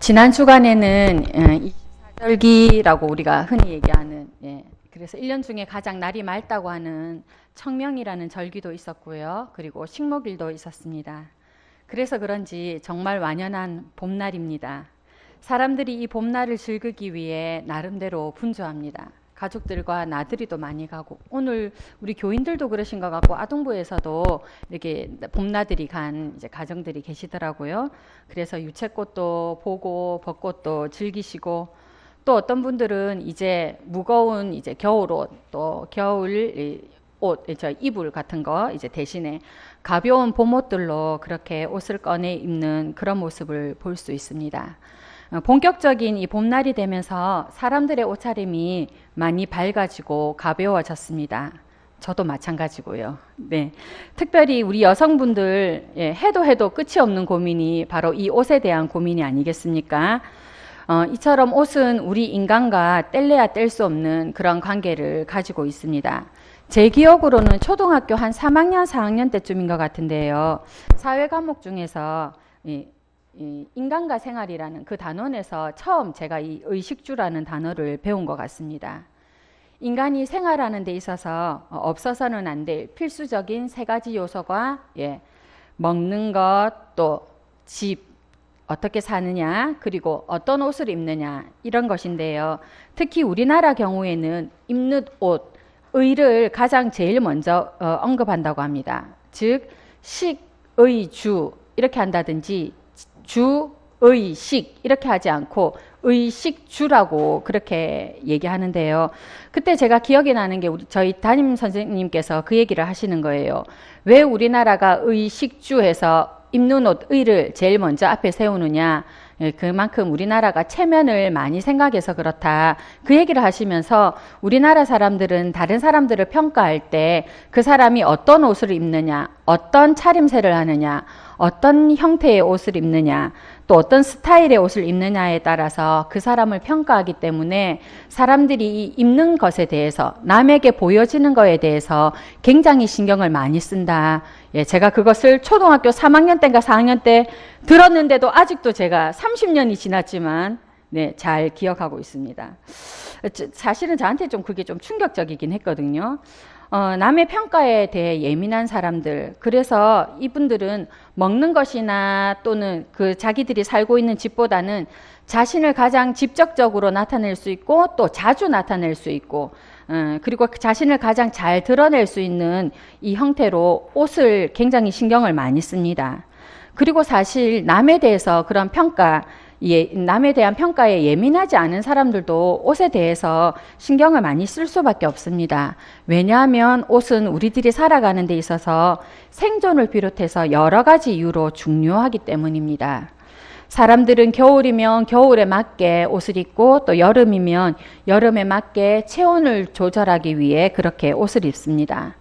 지난 주간에는 24절기라고 우리가 흔히 얘기하는, 그래서 1년 중에 가장 날이 맑다고 하는 청명이라는 절기도 있었고요. 그리고 식목일도 있었습니다. 그래서 그런지 정말 완연한 봄날입니다. 사람들이 이 봄날을 즐기기 위해 나름대로 분주합니다. 가족들과 나들이도 많이 가고, 오늘 우리 교인들도 그러신 것 같고 아동부에서도 이렇게 봄나들이 간 이제 가정들이 계시더라고요. 그래서 유채꽃도 보고 벚꽃도 즐기시고, 또 어떤 분들은 이제 무거운 이제 겨울옷, 또 겨울 옷, 이불 같은 거 이제 대신에 가벼운 봄옷들로 그렇게 옷을 꺼내 입는 그런 모습을 볼 수 있습니다. 본격적인 이 봄날이 되면서 사람들의 옷차림이 많이 밝아지고 가벼워졌습니다. 저도 마찬가지고요. 네. 특별히 우리 여성분들, 해도 끝이 없는 고민이 바로 이 옷에 대한 고민이 아니겠습니까? 이처럼 옷은 우리 인간과 뗄래야 뗄 수 없는 그런 관계를 가지고 있습니다. 제 기억으로는 초등학교 한 3학년, 4학년 때쯤인 것 같은데요. 사회 과목 중에서 인간과 생활이라는 그 단원에서 처음 제가 이 의식주라는 단어를 배운 것 같습니다. 인간이 생활하는 데 있어서 없어서는 안 될 필수적인 세 가지 요소가 먹는 것, 또 집, 어떻게 사느냐, 그리고 어떤 옷을 입느냐, 이런 것인데요. 특히 우리나라 경우에는 입는 옷, 의를 가장 제일 먼저 언급한다고 합니다. 즉 식, 의, 주 이렇게 한다든지 주, 의, 식 이렇게 하지 않고 의식주라고 그렇게 얘기하는데요. 그때 제가 기억이 나는 게 저희 담임 선생님께서 그 얘기를 하시는 거예요. 왜 우리나라가 의식주에서 입는 옷, 의를 제일 먼저 앞에 세우느냐. 그만큼 우리나라가 체면을 많이 생각해서 그렇다. 그 얘기를 하시면서 우리나라 사람들은 다른 사람들을 평가할 때 그 사람이 어떤 옷을 입느냐, 어떤 차림새를 하느냐, 어떤 형태의 옷을 입느냐, 또 어떤 스타일의 옷을 입느냐에 따라서 그 사람을 평가하기 때문에 사람들이 입는 것에 대해서, 남에게 보여지는 것에 대해서 굉장히 신경을 많이 쓴다. 제가 그것을 초등학교 3학년 때인가 4학년 때 들었는데도 아직도 제가 30년이 지났지만 잘 기억하고 있습니다. 사실은 저한테 좀 그게 좀 충격적이긴 했거든요. 남의 평가에 대해 예민한 사람들, 그래서 이분들은 먹는 것이나 또는 그 자기들이 살고 있는 집보다는 자신을 가장 직접적으로 나타낼 수 있고 또 자주 나타낼 수 있고 그리고 자신을 가장 잘 드러낼 수 있는 이 형태로 옷을 굉장히 신경을 많이 씁니다. 그리고 사실 남에 대해서 그런 남에 대한 평가에 예민하지 않은 사람들도 옷에 대해서 신경을 많이 쓸 수밖에 없습니다. 왜냐하면 옷은 우리들이 살아가는 데 있어서 생존을 비롯해서 여러 가지 이유로 중요하기 때문입니다. 사람들은 겨울이면 겨울에 맞게 옷을 입고 또 여름이면 여름에 맞게 체온을 조절하기 위해 그렇게 옷을 입습니다.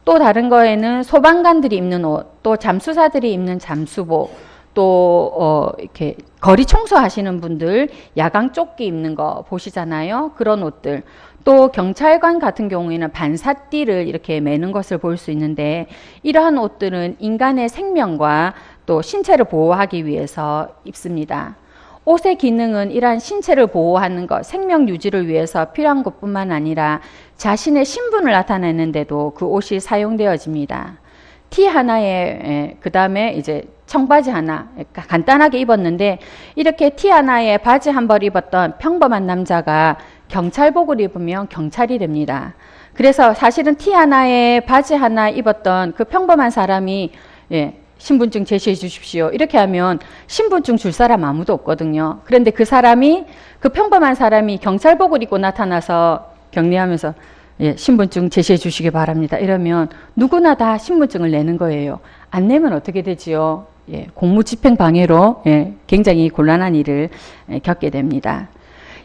또 다른 거에는 소방관들이 입는 옷, 또 잠수사들이 입는 잠수복, 또 이렇게 거리 청소하시는 분들 야광 조끼 입는 거 보시잖아요. 그런 옷들. 또 경찰관 같은 경우에는 반사띠를 이렇게 매는 것을 볼 수 있는데, 이러한 옷들은 인간의 생명과 또 신체를 보호하기 위해서 입습니다. 옷의 기능은 이러한 신체를 보호하는 것, 생명 유지를 위해서 필요한 것뿐만 아니라 자신의 신분을 나타내는데도 그 옷이 사용되어집니다. 티 하나에 그 다음에 이제 청바지 하나 간단하게 입었는데, 이렇게 티 하나에 바지 한 벌 입었던 평범한 남자가 경찰복을 입으면 경찰이 됩니다. 그래서 사실은 티 하나에 바지 하나 입었던 그 평범한 사람이 신분증 제시해 주십시오 이렇게 하면 신분증 줄 사람 아무도 없거든요. 그런데 그 평범한 사람이 경찰복을 입고 나타나서 격리하면서 신분증 제시해 주시기 바랍니다 이러면 누구나 다 신분증을 내는 거예요. 안 내면 어떻게 되지요? 공무집행 방해로 굉장히 곤란한 일을 겪게 됩니다.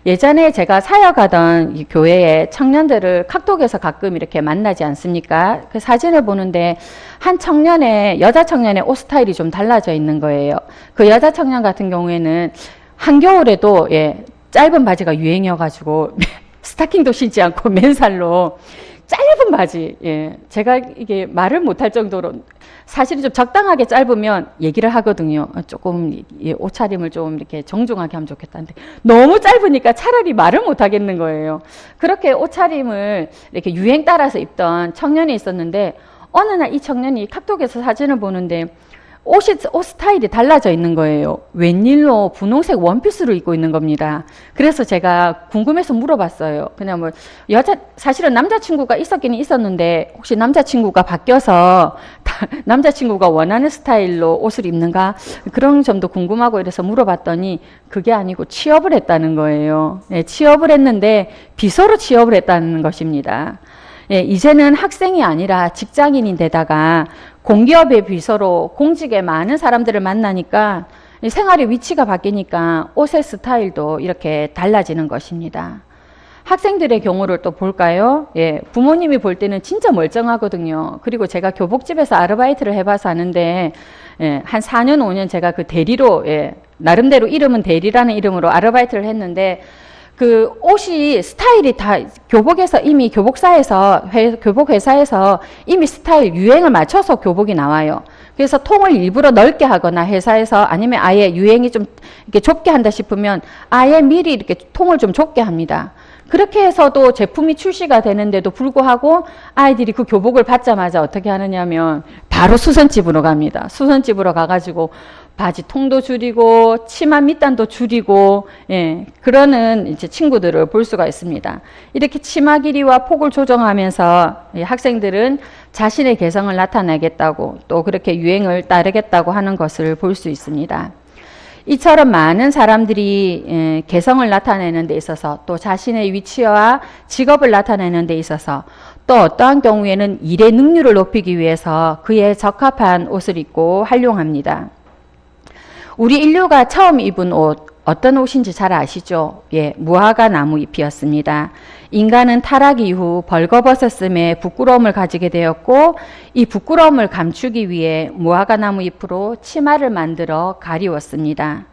예전에 제가 사역하던 이 교회의 청년들을 카톡에서 가끔 이렇게 만나지 않습니까? 그 사진을 보는데 한 여자 청년의 옷 스타일이 좀 달라져 있는 거예요. 그 여자 청년 같은 경우에는 한겨울에도 짧은 바지가 유행이어가지고 스타킹도 신지 않고 맨살로 짧은 바지, 예, 제가 이게 말을 못할 정도로 사실은 좀 적당하게 짧으면 얘기를 하거든요. 조금 옷차림을 좀 이렇게 정중하게 하면 좋겠다는데 너무 짧으니까 차라리 말을 못 하겠는 거예요. 그렇게 옷차림을 이렇게 유행 따라서 입던 청년이 있었는데 어느 날 이 청년이 카톡에서 사진을 보는데 옷 스타일이 달라져 있는 거예요. 웬일로 분홍색 원피스를 입고 있는 겁니다. 그래서 제가 궁금해서 물어봤어요. 그냥 뭐, 사실은 남자친구가 있었기는 있었는데, 혹시 남자친구가 바뀌어서, 남자친구가 원하는 스타일로 옷을 입는가? 그런 점도 궁금하고 이래서 물어봤더니, 그게 아니고 취업을 했다는 거예요. 네, 취업을 했는데, 비서로 취업을 했다는 것입니다. 예, 이제는 학생이 아니라 직장인인데다가 공기업의 비서로 공직에 많은 사람들을 만나니까 생활의 위치가 바뀌니까 옷의 스타일도 이렇게 달라지는 것입니다. 학생들의 경우를 또 볼까요? 예, 부모님이 볼 때는 진짜 멀쩡하거든요. 그리고 제가 교복집에서 아르바이트를 해봐서 아는데 예, 한 4년, 5년 제가 그 대리로 예, 나름대로 이름은 대리라는 이름으로 아르바이트를 했는데 그 옷이 스타일이 다 교복에서 이미 교복사에서 교복 회사에서 이미 스타일 유행을 맞춰서 교복이 나와요. 그래서 통을 일부러 넓게 하거나 회사에서 아니면 아예 유행이 좀 이렇게 좁게 한다 싶으면 아예 미리 이렇게 통을 좀 좁게 합니다. 그렇게 해서도 제품이 출시가 되는데도 불구하고 아이들이 그 교복을 받자마자 어떻게 하느냐면 바로 수선집으로 갑니다. 수선집으로 가가지고 바지 통도 줄이고 치마 밑단도 줄이고 예, 그러는 이제 친구들을 볼 수가 있습니다. 이렇게 치마 길이와 폭을 조정하면서 학생들은 자신의 개성을 나타내겠다고 또 그렇게 유행을 따르겠다고 하는 것을 볼 수 있습니다. 이처럼 많은 사람들이 개성을 나타내는 데 있어서 또 자신의 위치와 직업을 나타내는 데 있어서 또 어떠한 경우에는 일의 능률을 높이기 위해서 그에 적합한 옷을 입고 활용합니다. 우리 인류가 처음 입은 옷, 어떤 옷인지 잘 아시죠? 예, 무화과 나무 잎이었습니다. 인간은 타락 이후 벌거벗었음에 부끄러움을 가지게 되었고 이 부끄러움을 감추기 위해 무화과 나무 잎으로 치마를 만들어 가리웠습니다.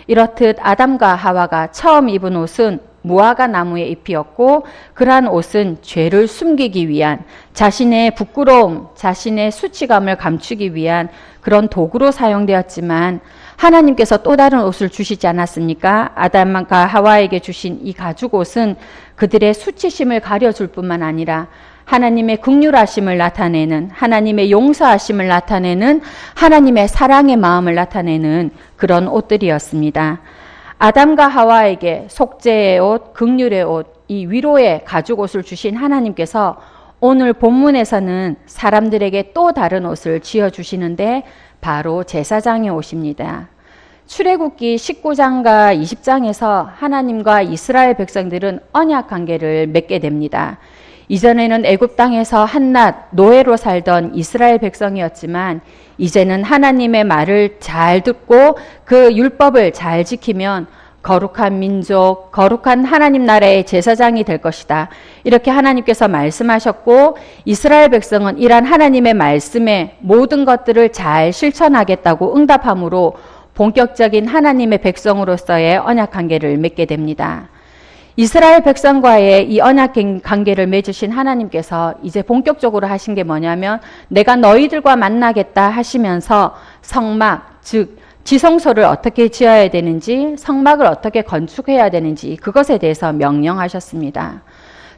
이렇듯 아담과 하와가 처음 입은 옷은 무화과 나무의 잎이었고 그러한 옷은 죄를 숨기기 위한 자신의 부끄러움, 자신의 수치감을 감추기 위한 그런 도구로 사용되었지만 하나님께서 또 다른 옷을 주시지 않았습니까? 아담과 하와에게 주신 이 가죽옷은 그들의 수치심을 가려줄 뿐만 아니라 하나님의 긍휼하심을 나타내는, 하나님의 용서하심을 나타내는, 하나님의 사랑의 마음을 나타내는 그런 옷들이었습니다. 아담과 하와에게 속죄의 옷, 긍휼의 옷, 이 위로의 가죽옷을 주신 하나님께서 오늘 본문에서는 사람들에게 또 다른 옷을 지어주시는데 바로 제사장의 옷입니다. 출애굽기 19장과 20장에서 하나님과 이스라엘 백성들은 언약 관계를 맺게 됩니다. 이전에는 애굽 땅에서 한낱 노예로 살던 이스라엘 백성이었지만 이제는 하나님의 말을 잘 듣고 그 율법을 잘 지키면 거룩한 민족, 거룩한 하나님 나라의 제사장이 될 것이다. 이렇게 하나님께서 말씀하셨고 이스라엘 백성은 이러한 하나님의 말씀에 모든 것들을 잘 실천하겠다고 응답함으로 본격적인 하나님의 백성으로서의 언약 관계를 맺게 됩니다. 이스라엘 백성과의 이 언약 관계를 맺으신 하나님께서 이제 본격적으로 하신 게 뭐냐면 내가 너희들과 만나겠다 하시면서 성막, 즉 지성소를 어떻게 지어야 되는지, 성막을 어떻게 건축해야 되는지 그것에 대해서 명령하셨습니다.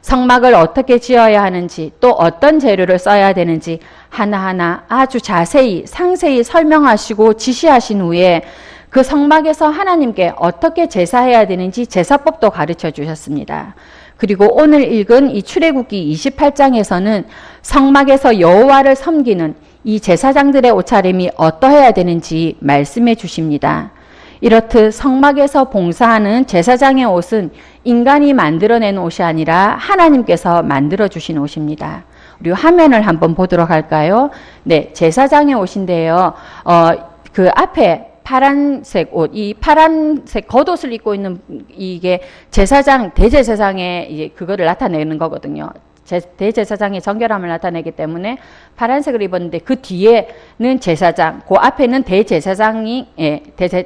성막을 어떻게 지어야 하는지, 또 어떤 재료를 써야 되는지 하나하나 아주 자세히 상세히 설명하시고 지시하신 후에 그 성막에서 하나님께 어떻게 제사해야 되는지 제사법도 가르쳐 주셨습니다. 그리고 오늘 읽은 이 출애굽기 28장에서는 성막에서 여호와를 섬기는 이 제사장들의 옷차림이 어떠해야 되는지 말씀해 주십니다. 이렇듯 성막에서 봉사하는 제사장의 옷은 인간이 만들어낸 옷이 아니라 하나님께서 만들어주신 옷입니다. 우리 화면을 한번 보도록 할까요? 네, 제사장의 옷인데요. 그 앞에 파란색 옷, 이 파란색 겉옷을 입고 있는 이게 제사장, 대제사장의 이제 그거를 나타내는 거거든요. 대제사장의 정결함을 나타내기 때문에 파란색을 입었는데 그 뒤에는 제사장, 그 앞에는 대제사장이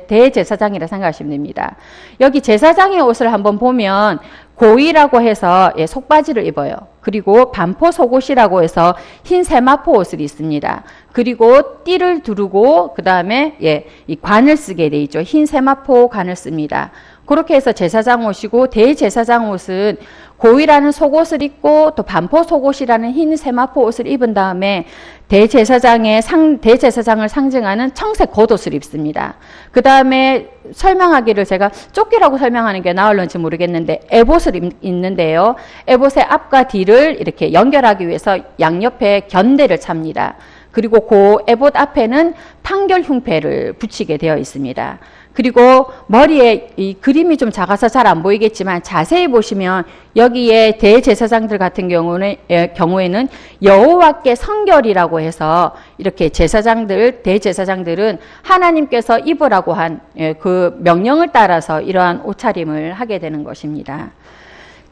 대제사장이라 생각하시면 됩니다. 여기 제사장의 옷을 한번 보면 고이라고 해서 속바지를 입어요. 그리고 반포 속옷이라고 해서 흰 세마포 옷을 입습니다. 그리고 띠를 두르고 그 다음에 이 관을 쓰게 돼 있죠. 흰 세마포 관을 씁니다. 그렇게 해서 제사장 옷이고 대제사장 옷은 고이라는 속옷을 입고 또 반포 속옷이라는 흰 세마포 옷을 입은 다음에 대제사장을 상징하는 청색 겉옷을 입습니다. 그 다음에 설명하기를 제가 조끼라고 설명하는 게 나을런지 모르겠는데 에봇을 입는데요. 에봇의 앞과 뒤를 이렇게 연결하기 위해서 양옆에 견대를 찹니다. 그리고 그 에봇 앞에는 판결 흉패를 붙이게 되어 있습니다. 그리고 머리에 이 그림이 좀 작아서 잘 안 보이겠지만 자세히 보시면 여기에 대제사장들 같은 경우에는 여호와께 성결이라고 해서 이렇게 대제사장들은 하나님께서 입으라고 한 그 명령을 따라서 이러한 옷차림을 하게 되는 것입니다.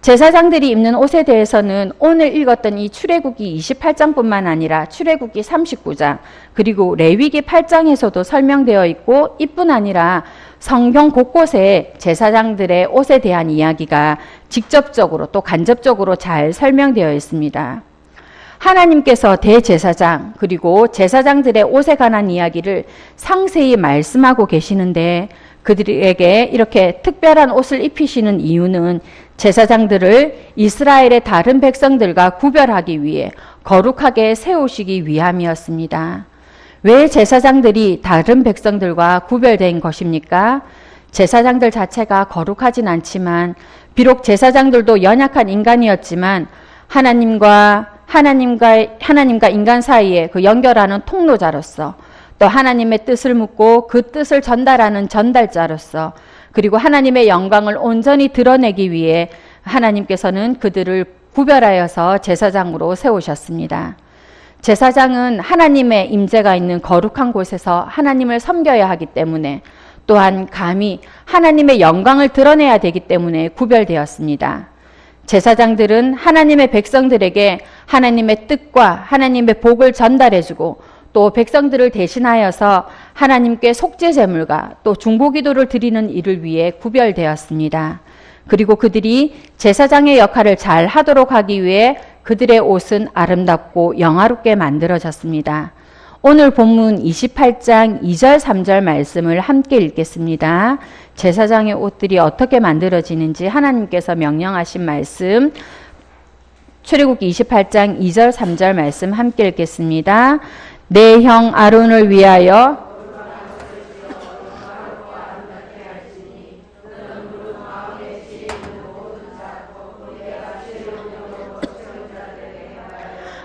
제사장들이 입는 옷에 대해서는 오늘 읽었던 이 출애굽기 28장뿐만 아니라 출애굽기 39장 그리고 레위기 8장에서도 설명되어 있고 이뿐 아니라 성경 곳곳에 제사장들의 옷에 대한 이야기가 직접적으로 또 간접적으로 잘 설명되어 있습니다. 하나님께서 대제사장 그리고 제사장들의 옷에 관한 이야기를 상세히 말씀하고 계시는데 그들에게 이렇게 특별한 옷을 입히시는 이유는 제사장들을 이스라엘의 다른 백성들과 구별하기 위해 거룩하게 세우시기 위함이었습니다. 왜 제사장들이 다른 백성들과 구별된 것입니까? 제사장들 자체가 거룩하진 않지만 비록 제사장들도 연약한 인간이었지만 하나님과 인간 사이에 그 연결하는 통로자로서 또 하나님의 뜻을 묻고 그 뜻을 전달하는 전달자로서 그리고 하나님의 영광을 온전히 드러내기 위해 하나님께서는 그들을 구별하여서 제사장으로 세우셨습니다. 제사장은 하나님의 임재가 있는 거룩한 곳에서 하나님을 섬겨야 하기 때문에 또한 감히 하나님의 영광을 드러내야 되기 때문에 구별되었습니다. 제사장들은 하나님의 백성들에게 하나님의 뜻과 하나님의 복을 전달해주고 또 백성들을 대신하여서 하나님께 속죄제물과 또 중보기도를 드리는 일을 위해 구별되었습니다. 그리고 그들이 제사장의 역할을 잘 하도록 하기 위해 그들의 옷은 아름답고 영화롭게 만들어졌습니다. 오늘 본문 28장 2절 3절 말씀을 함께 읽겠습니다. 제사장의 옷들이 어떻게 만들어지는지 하나님께서 명령하신 말씀 출애굽기 28장 2절 3절 말씀 함께 읽겠습니다. 내 형 아론을 위하여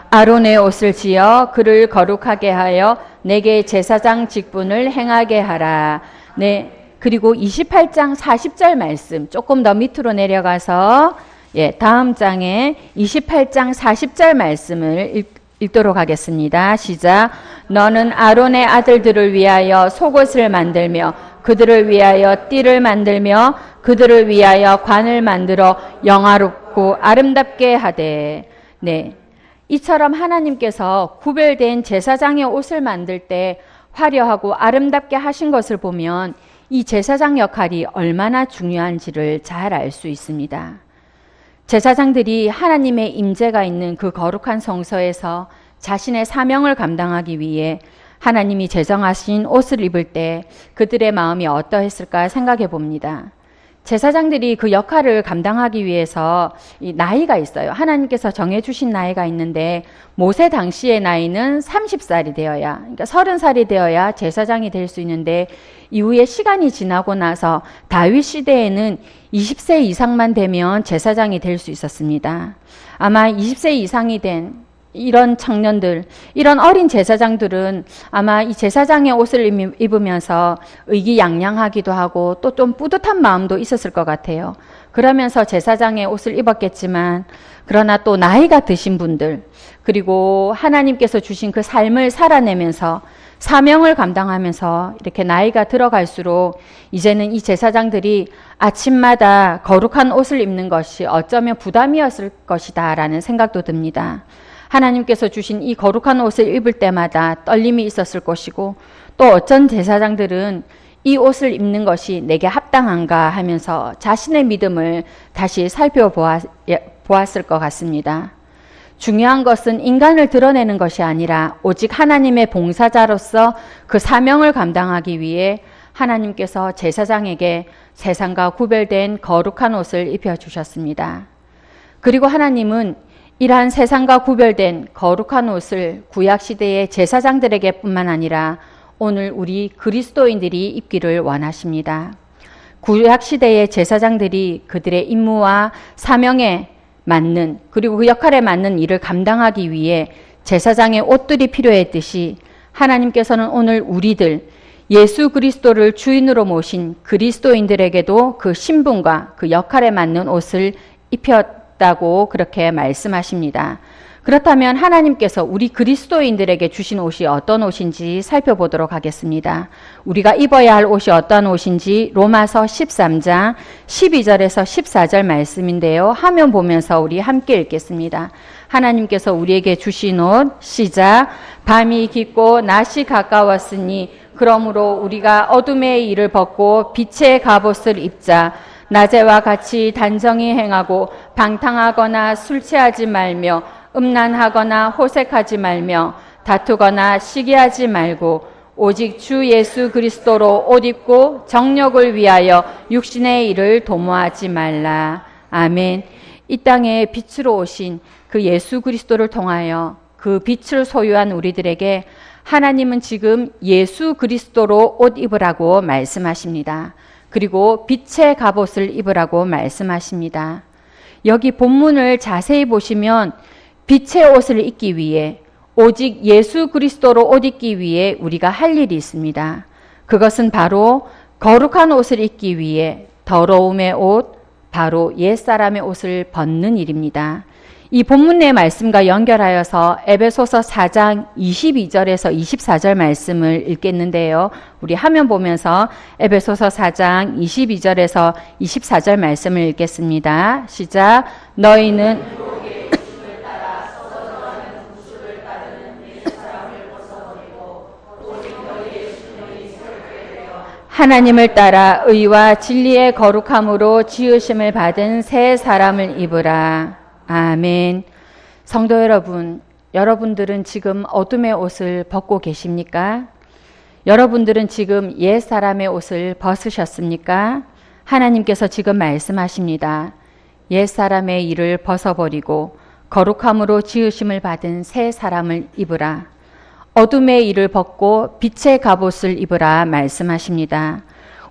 아론의 옷을 지어 그를 거룩하게 하여 내게 제사장 직분을 행하게 하라. 네. 그리고 28장 40절 말씀 조금 더 밑으로 내려가서 다음 장에 28장 40절 말씀을 읽도록 하겠습니다. 시작. 너는 아론의 아들들을 위하여 속옷을 만들며 그들을 위하여 띠를 만들며 그들을 위하여 관을 만들어 영화롭고 아름답게 하되. 네. 이처럼 하나님께서 구별된 제사장의 옷을 만들 때 화려하고 아름답게 하신 것을 보면 이 제사장 역할이 얼마나 중요한지를 잘 알 수 있습니다. 제사장들이 하나님의 임재가 있는 그 거룩한 성소에서 자신의 사명을 감당하기 위해 하나님이 제정하신 옷을 입을 때 그들의 마음이 어떠했을까 생각해 봅니다. 제사장들이 그 역할을 감당하기 위해서 이 나이가 있어요. 하나님께서 정해주신 나이가 있는데 모세 당시의 나이는 30살이 되어야, 그러니까 30살이 되어야 제사장이 될 수 있는데 이후에 시간이 지나고 나서 다윗 시대에는 20세 이상만 되면 제사장이 될 수 있었습니다. 아마 20세 이상이 된 이런 청년들, 이런 어린 제사장들은 아마 이 제사장의 옷을 입으면서 의기양양하기도 하고 또 좀 뿌듯한 마음도 있었을 것 같아요. 그러면서 제사장의 옷을 입었겠지만 그러나 또 나이가 드신 분들 그리고 하나님께서 주신 그 삶을 살아내면서 사명을 감당하면서 이렇게 나이가 들어갈수록 이제는 이 제사장들이 아침마다 거룩한 옷을 입는 것이 어쩌면 부담이었을 것이다 라는 생각도 듭니다. 하나님께서 주신 이 거룩한 옷을 입을 때마다 떨림이 있었을 것이고, 또 어떤 제사장들은 이 옷을 입는 것이 내게 합당한가 하면서 자신의 믿음을 다시 살펴보았을 것 같습니다. 중요한 것은 인간을 드러내는 것이 아니라 오직 하나님의 봉사자로서 그 사명을 감당하기 위해 하나님께서 제사장에게 세상과 구별된 거룩한 옷을 입혀주셨습니다. 그리고 하나님은 이러한 세상과 구별된 거룩한 옷을 구약시대의 제사장들에게 뿐만 아니라 오늘 우리 그리스도인들이 입기를 원하십니다. 구약시대의 제사장들이 그들의 임무와 사명에 맞는, 그리고 그 역할에 맞는 일을 감당하기 위해 제사장의 옷들이 필요했듯이 하나님께서는 오늘 우리들 예수 그리스도를 주인으로 모신 그리스도인들에게도 그 신분과 그 역할에 맞는 옷을 입혔다고 그렇게 말씀하십니다. 그렇다면 하나님께서 우리 그리스도인들에게 주신 옷이 어떤 옷인지 살펴보도록 하겠습니다. 우리가 입어야 할 옷이 어떤 옷인지 로마서 13장 12절에서 14절 말씀인데요. 화면 보면서 우리 함께 읽겠습니다. 하나님께서 우리에게 주신 옷, 시작. 밤이 깊고 낮이 가까웠으니 그러므로 우리가 어둠의 일을 벗고 빛의 갑옷을 입자. 낮에와 같이 단정히 행하고 방탕하거나 술 취하지 말며 음란하거나 호색하지 말며 다투거나 시기하지 말고 오직 주 예수 그리스도로 옷 입고 정욕을 위하여 육신의 일을 도모하지 말라. 아멘. 이 땅에 빛으로 오신 그 예수 그리스도를 통하여 그 빛을 소유한 우리들에게 하나님은 지금 예수 그리스도로 옷 입으라고 말씀하십니다. 그리고 빛의 갑옷을 입으라고 말씀하십니다. 여기 본문을 자세히 보시면 빛의 옷을 입기 위해, 오직 예수 그리스도로 옷 입기 위해 우리가 할 일이 있습니다. 그것은 바로 거룩한 옷을 입기 위해 더러움의 옷, 바로 옛사람의 옷을 벗는 일입니다. 이 본문 내 말씀과 연결하여서 에베소서 4장 22절에서 24절 말씀을 읽겠는데요. 우리 화면 보면서 에베소서 4장 22절에서 24절 말씀을 읽겠습니다. 시작. 너희는 하나님을 따라 의와 진리의 거룩함으로 지으심을 받은 새 사람을 입으라. 아멘. 성도 여러분, 여러분들은 지금 어둠의 옷을 벗고 계십니까? 여러분들은 지금 옛 사람의 옷을 벗으셨습니까? 하나님께서 지금 말씀하십니다. 옛 사람의 일을 벗어버리고 거룩함으로 지으심을 받은 새 사람을 입으라. 어둠의 일을 벗고 빛의 갑옷을 입으라 말씀하십니다.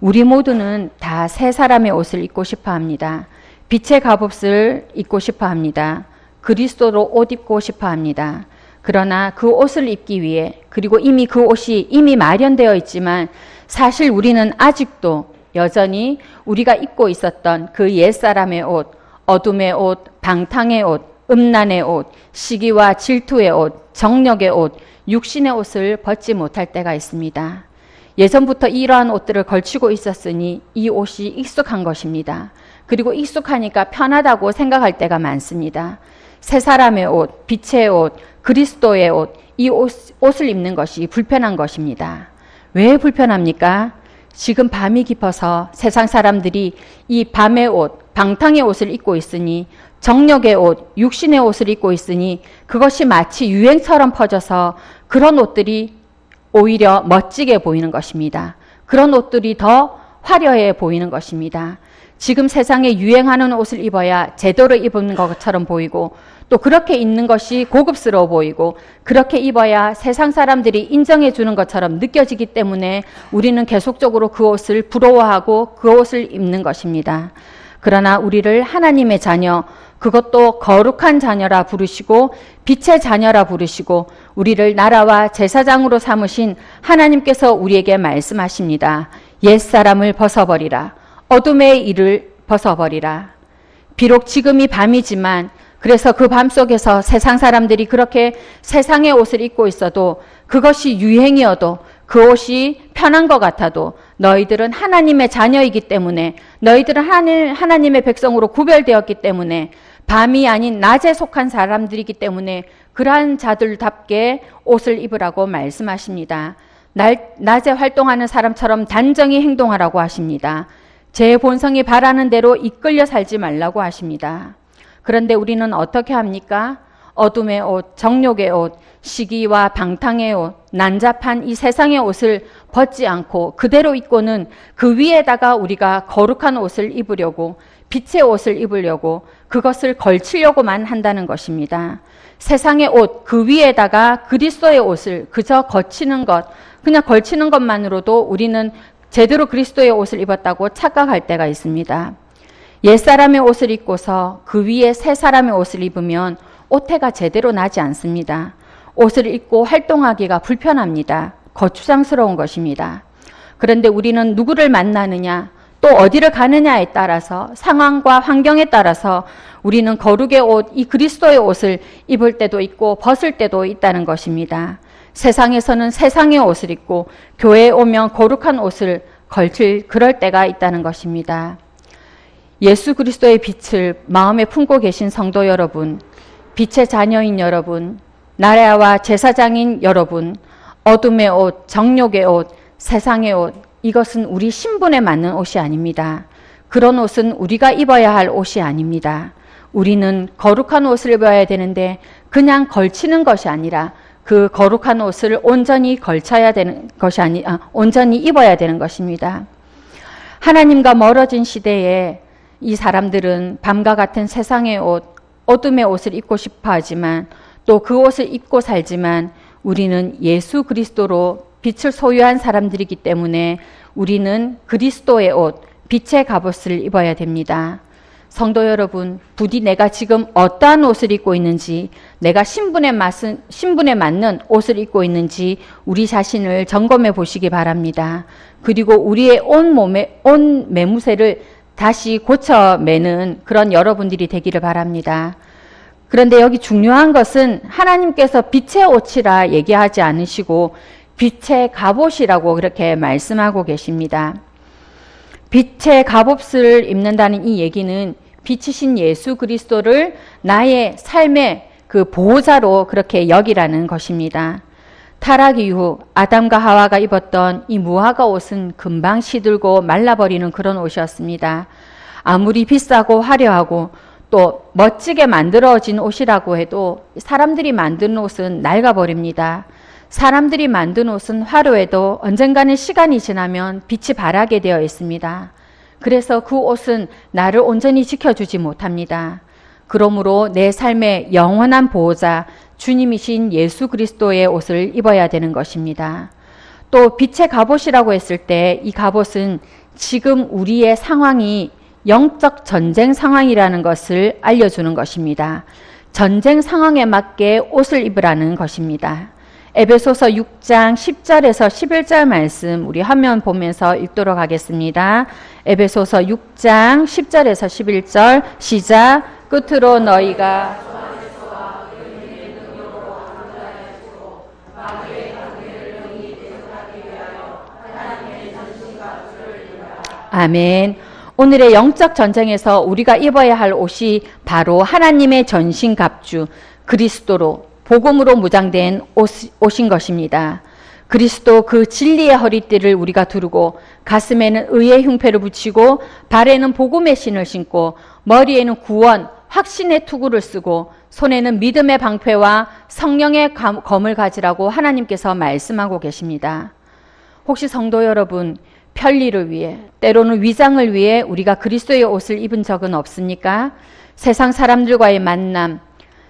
우리 모두는 다 새 사람의 옷을 입고 싶어 합니다. 빛의 갑옷을 입고 싶어 합니다. 그리스도로 옷 입고 싶어 합니다. 그러나 그 옷을 입기 위해, 그리고 이미 그 옷이 이미 마련되어 있지만 사실 우리는 아직도 여전히 우리가 입고 있었던 그 옛사람의 옷, 어둠의 옷, 방탕의 옷, 음란의 옷, 시기와 질투의 옷, 정욕의 옷, 육신의 옷을 벗지 못할 때가 있습니다. 예전부터 이러한 옷들을 걸치고 있었으니 이 옷이 익숙한 것입니다. 그리고 익숙하니까 편하다고 생각할 때가 많습니다. 새 사람의 옷, 빛의 옷, 그리스도의 옷, 이 옷을 입는 것이 불편한 것입니다. 왜 불편합니까? 지금 밤이 깊어서 세상 사람들이 이 밤의 옷, 방탕의 옷을 입고 있으니, 정욕의 옷, 육신의 옷을 입고 있으니 그것이 마치 유행처럼 퍼져서 그런 옷들이 오히려 멋지게 보이는 것입니다. 그런 옷들이 더 화려해 보이는 것입니다. 지금 세상에 유행하는 옷을 입어야 제대로 입은 것처럼 보이고, 또 그렇게 입는 것이 고급스러워 보이고, 그렇게 입어야 세상 사람들이 인정해 주는 것처럼 느껴지기 때문에 우리는 계속적으로 그 옷을 부러워하고 그 옷을 입는 것입니다. 그러나 우리를 하나님의 자녀, 그것도 거룩한 자녀라 부르시고 빛의 자녀라 부르시고 우리를 나라와 제사장으로 삼으신 하나님께서 우리에게 말씀하십니다. 옛사람을 벗어버리라. 어둠의 일을 벗어버리라. 비록 지금이 밤이지만, 그래서 그 밤 속에서 세상 사람들이 그렇게 세상의 옷을 입고 있어도 그것이 유행이어도 그 옷이 편한 것 같아도 너희들은 하나님의 자녀이기 때문에 너희들은 하나님의 백성으로 구별되었기 때문에 밤이 아닌 낮에 속한 사람들이기 때문에 그러한 자들답게 옷을 입으라고 말씀하십니다. 낮에 활동하는 사람처럼 단정히 행동하라고 하십니다. 제 본성이 바라는 대로 이끌려 살지 말라고 하십니다. 그런데 우리는 어떻게 합니까? 어둠의 옷, 정욕의 옷, 시기와 방탕의 옷, 난잡한 이 세상의 옷을 벗지 않고 그대로 입고는 그 위에다가 우리가 거룩한 옷을 입으려고 빛의 옷을 입으려고 그것을 걸치려고만 한다는 것입니다. 세상의 옷, 그 위에다가 그리스도의 옷을 그저 거치는 것, 그냥 걸치는 것만으로도 우리는 제대로 그리스도의 옷을 입었다고 착각할 때가 있습니다. 옛사람의 옷을 입고서 그 위에 새 사람의 옷을 입으면 오태가 제대로 나지 않습니다. 옷을 입고 활동하기가 불편합니다. 거추장스러운 것입니다. 그런데 우리는 누구를 만나느냐, 또 어디를 가느냐에 따라서 상황과 환경에 따라서 우리는 거룩의 옷, 이 그리스도의 옷을 입을 때도 있고 벗을 때도 있다는 것입니다. 세상에서는 세상의 옷을 입고 교회에 오면 거룩한 옷을 걸칠 그럴 때가 있다는 것입니다. 예수 그리스도의 빛을 마음에 품고 계신 성도 여러분, 빛의 자녀인 여러분, 나라와 제사장인 여러분, 어둠의 옷, 정욕의 옷, 세상의 옷, 이것은 우리 신분에 맞는 옷이 아닙니다. 그런 옷은 우리가 입어야 할 옷이 아닙니다. 우리는 거룩한 옷을 입어야 되는데 그냥 걸치는 것이 아니라 그 거룩한 옷을 온전히 걸쳐야 되는 것이 온전히 입어야 되는 것입니다. 하나님과 멀어진 시대에 이 사람들은 밤과 같은 세상의 옷, 어둠의 옷을 입고 싶어 하지만 또 그 옷을 입고 살지만 우리는 예수 그리스도로 빛을 소유한 사람들이기 때문에 우리는 그리스도의 옷, 빛의 갑옷을 입어야 됩니다. 성도 여러분, 부디 내가 지금 어떠한 옷을 입고 있는지, 내가 신분에 맞는 옷을 입고 있는지 우리 자신을 점검해 보시기 바랍니다. 그리고 우리의 온 매무새를 다시 고쳐매는 그런 여러분들이 되기를 바랍니다. 그런데 여기 중요한 것은 하나님께서 빛의 옷이라 얘기하지 않으시고 빛의 갑옷이라고 그렇게 말씀하고 계십니다. 빛의 갑옷을 입는다는 이 얘기는 빛이신 예수 그리스도를 나의 삶의 그 보호자로 그렇게 여기라는 것입니다. 타락 이후 아담과 하와가 입었던 이 무화과 옷은 금방 시들고 말라버리는 그런 옷이었습니다. 아무리 비싸고 화려하고 또 멋지게 만들어진 옷이라고 해도 사람들이 만든 옷은 낡아버립니다. 사람들이 만든 옷은 화려해도 언젠가는 시간이 지나면 빛이 바라게 되어 있습니다. 그래서 그 옷은 나를 온전히 지켜주지 못합니다. 그러므로 내 삶의 영원한 보호자 주님이신 예수 그리스도의 옷을 입어야 되는 것입니다. 또 빛의 갑옷이라고 했을 때 이 갑옷은 지금 우리의 상황이 영적 전쟁 상황이라는 것을 알려주는 것입니다. 전쟁 상황에 맞게 옷을 입으라는 것입니다. 에베소서 6장 10절에서 11절 말씀 우리 화면 보면서 읽도록 하겠습니다. 에베소서 6장 10절에서 11절 시작. 끝으로 너희가 아멘. 오늘의 영적 전쟁에서 우리가 입어야 할 옷이 바로 하나님의 전신갑주 그리스도로 복음으로 무장된 옷인 것입니다. 그리스도 그 진리의 허리띠를 우리가 두르고 가슴에는 의의 흉패를 붙이고 발에는 복음의 신을 신고 머리에는 구원, 확신의 투구를 쓰고 손에는 믿음의 방패와 성령의 검을 가지라고 하나님께서 말씀하고 계십니다. 혹시 성도 여러분, 편리를 위해 때로는 위장을 위해 우리가 그리스도의 옷을 입은 적은 없습니까? 세상 사람들과의 만남,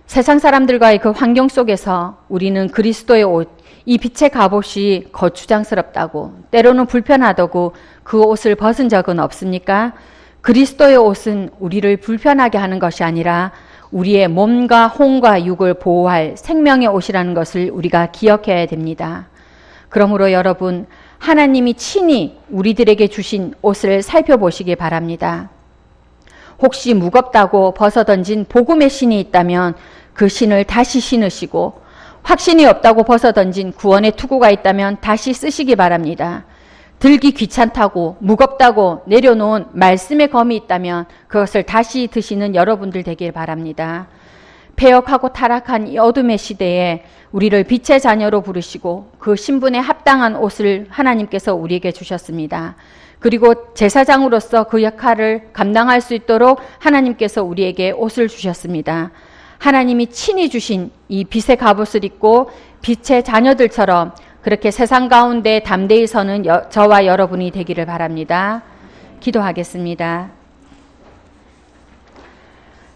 세상 사람들과의 그 환경 속에서 우리는 그리스도의 옷, 이 빛의 갑옷이 거추장스럽다고 때로는 불편하다고 그 옷을 벗은 적은 없습니까? 그리스도의 옷은 우리를 불편하게 하는 것이 아니라 우리의 몸과 혼과 육을 보호할 생명의 옷이라는 것을 우리가 기억해야 됩니다. 그러므로 여러분, 하나님이 친히 우리들에게 주신 옷을 살펴보시기 바랍니다. 혹시 무겁다고 벗어던진 복음의 신이 있다면 그 신을 다시 신으시고 확신이 없다고 벗어던진 구원의 투구가 있다면 다시 쓰시기 바랍니다. 들기 귀찮다고 무겁다고 내려놓은 말씀의 검이 있다면 그것을 다시 드시는 여러분들 되길 바랍니다. 패역하고 타락한 이 어둠의 시대에 우리를 빛의 자녀로 부르시고 그 신분에 합당한 옷을 하나님께서 우리에게 주셨습니다. 그리고 제사장으로서 그 역할을 감당할 수 있도록 하나님께서 우리에게 옷을 주셨습니다. 하나님이 친히 주신 이 빛의 갑옷을 입고 빛의 자녀들처럼 그렇게 세상 가운데 담대히 서는 저와 여러분이 되기를 바랍니다. 기도하겠습니다.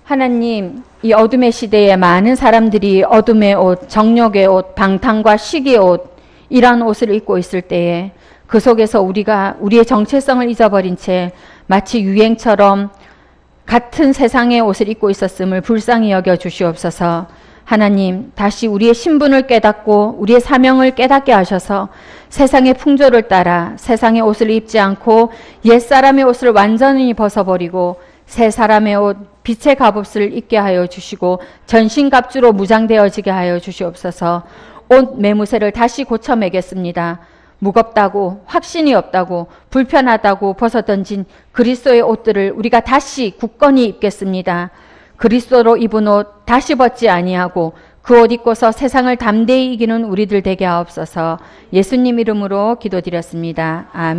하나님, 이 어둠의 시대에 많은 사람들이 어둠의 옷, 정욕의 옷, 방탕과 시기의 옷, 이러한 옷을 입고 있을 때에 그 속에서 우리가 우리의 정체성을 잊어버린 채 마치 유행처럼 같은 세상의 옷을 입고 있었음을 불쌍히 여겨 주시옵소서. 하나님, 다시 우리의 신분을 깨닫고 우리의 사명을 깨닫게 하셔서 세상의 풍조를 따라 세상의 옷을 입지 않고 옛사람의 옷을 완전히 벗어버리고 새 사람의 옷, 빛의 갑옷을 입게 하여 주시고 전신갑주로 무장되어지게 하여 주시옵소서. 옷 매무새를 다시 고쳐 매겠습니다. 무겁다고 확신이 없다고 불편하다고 벗어던진 그리스도의 옷들을 우리가 다시 굳건히 입겠습니다. 그리스도로 입은 옷 다시 벗지 아니하고 그 옷 입고서 세상을 담대히 이기는 우리들 되게 하옵소서. 예수님 이름으로 기도드렸습니다. 아멘.